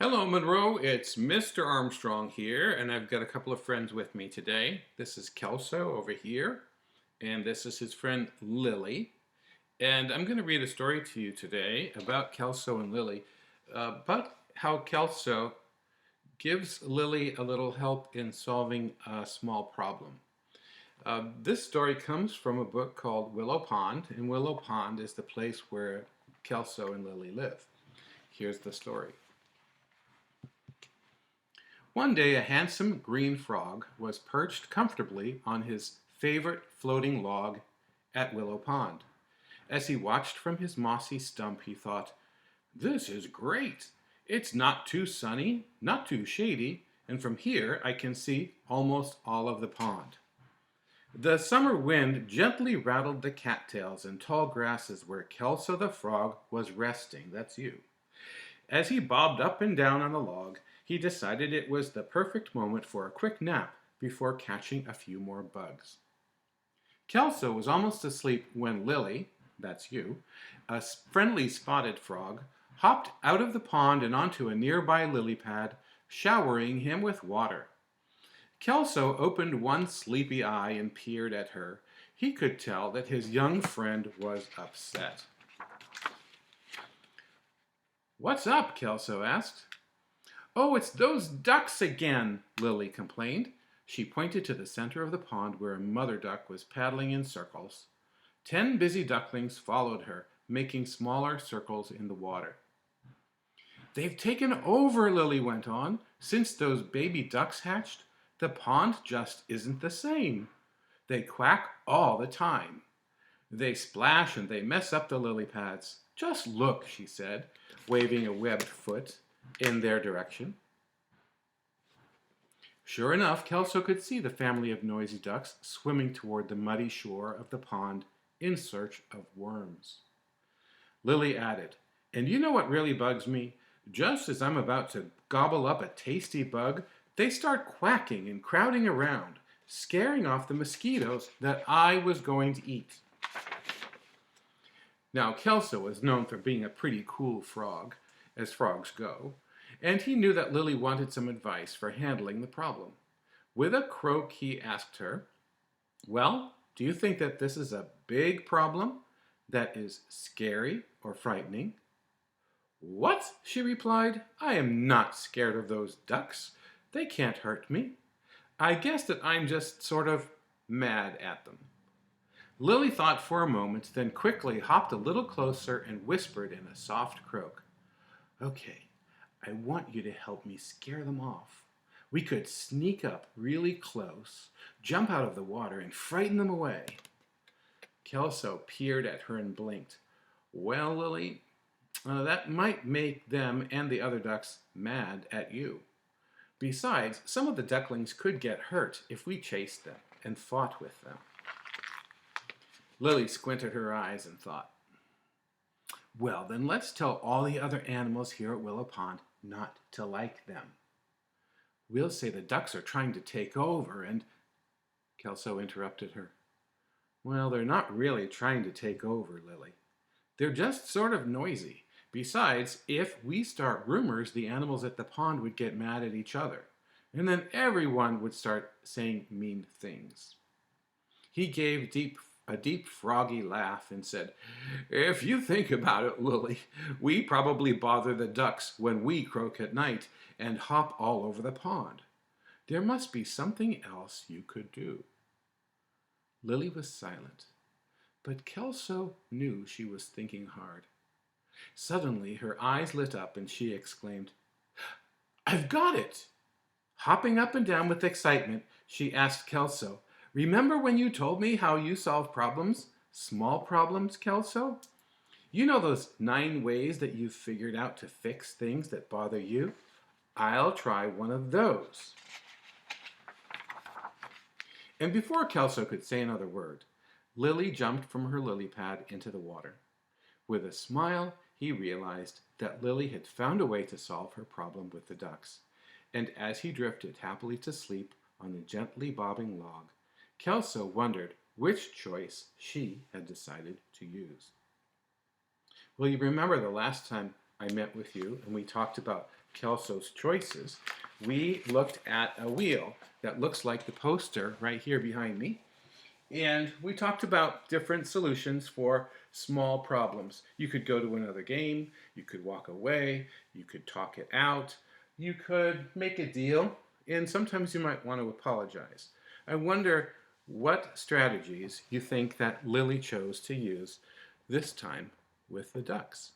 Hello, Monroe. It's Mr. Armstrong here, and I've got a couple of friends with me today. This is Kelso over here, and this is his friend Lily. And I'm going to read a story to you today about Kelso and Lily, about how Kelso gives Lily a little help in solving a small problem. This story comes from a book called Willow Pond, and Willow Pond is the place where Kelso and Lily live. Here's the story. One day a handsome green frog was perched comfortably on his favorite floating log at Willow Pond. As he watched from his mossy stump, he thought, "This is great. It's not too sunny, not too shady, and from here I can see almost all of the pond." The summer wind gently rattled the cattails and tall grasses where Kelso the frog was resting. That's you. As he bobbed up and down on the log, he decided it was the perfect moment for a quick nap before catching a few more bugs. Kelso was almost asleep when Lily, that's you, a friendly spotted frog, hopped out of the pond and onto a nearby lily pad, showering him with water. Kelso opened one sleepy eye and peered at her. He could tell that his young friend was upset. "What's up?" Kelso asked. "Oh, it's those ducks again," Lily complained. She pointed to the center of the pond where a mother duck was paddling in circles. 10 busy ducklings followed her, making smaller circles in the water. "They've taken over," Lily went on. "Since those baby ducks hatched, the pond just isn't the same. They quack all the time. They splash and they mess up the lily pads. Just look," she said, waving a webbed foot in their direction. Sure enough, Kelso could see the family of noisy ducks swimming toward the muddy shore of the pond in search of worms. Lily added, "And you know what really bugs me? Just as I'm about to gobble up a tasty bug, they start quacking and crowding around, scaring off the mosquitoes that I was going to eat." Now, Kelso was known for being a pretty cool frog, as frogs go, and he knew that Lily wanted some advice for handling the problem. With a croak, he asked her, "Well, do you think that this is a big problem that is scary or frightening?" "What?" she replied. "I am not scared of those ducks. They can't hurt me. I guess that I'm just sort of mad at them." Lily thought for a moment, then quickly hopped a little closer and whispered in a soft croak, "Okay, I want you to help me scare them off. We could sneak up really close, jump out of the water, and frighten them away." Kelso peered at her and blinked. "Well, Lily, that might make them and the other ducks mad at you. Besides, some of the ducklings could get hurt if we chased them and fought with them." Lily squinted her eyes and thought, "Well, then let's tell all the other animals here at Willow Pond not to like them. We'll say the ducks are trying to take over and—" Kelso interrupted her. "Well, they're not really trying to take over, Lily. They're just sort of noisy. Besides, if we start rumors, the animals at the pond would get mad at each other, and then everyone would start saying mean things." He gave a deep froggy laugh and said, "If you think about it, Lily, we probably bother the ducks when we croak at night and hop all over the pond. There must be something else you could do." Lily was silent, but Kelso knew she was thinking hard. Suddenly her eyes lit up and she exclaimed, "I've got it!" Hopping up and down with excitement, she asked Kelso, "Remember when you told me how you solve problems? Small problems, Kelso? You know those 9 ways that you've figured out to fix things that bother you? I'll try one of those." And before Kelso could say another word, Lily jumped from her lily pad into the water. With a smile, he realized that Lily had found a way to solve her problem with the ducks, and as he drifted happily to sleep on the gently bobbing log, Kelso wondered which choice she had decided to use. Well, you remember the last time I met with you and we talked about Kelso's choices, we looked at a wheel that looks like the poster right here behind me. And we talked about different solutions for small problems. You could go to another game, you could walk away, you could talk it out, you could make a deal, and sometimes you might want to apologize. I wonder what strategies you think that Lily chose to use this time with the ducks.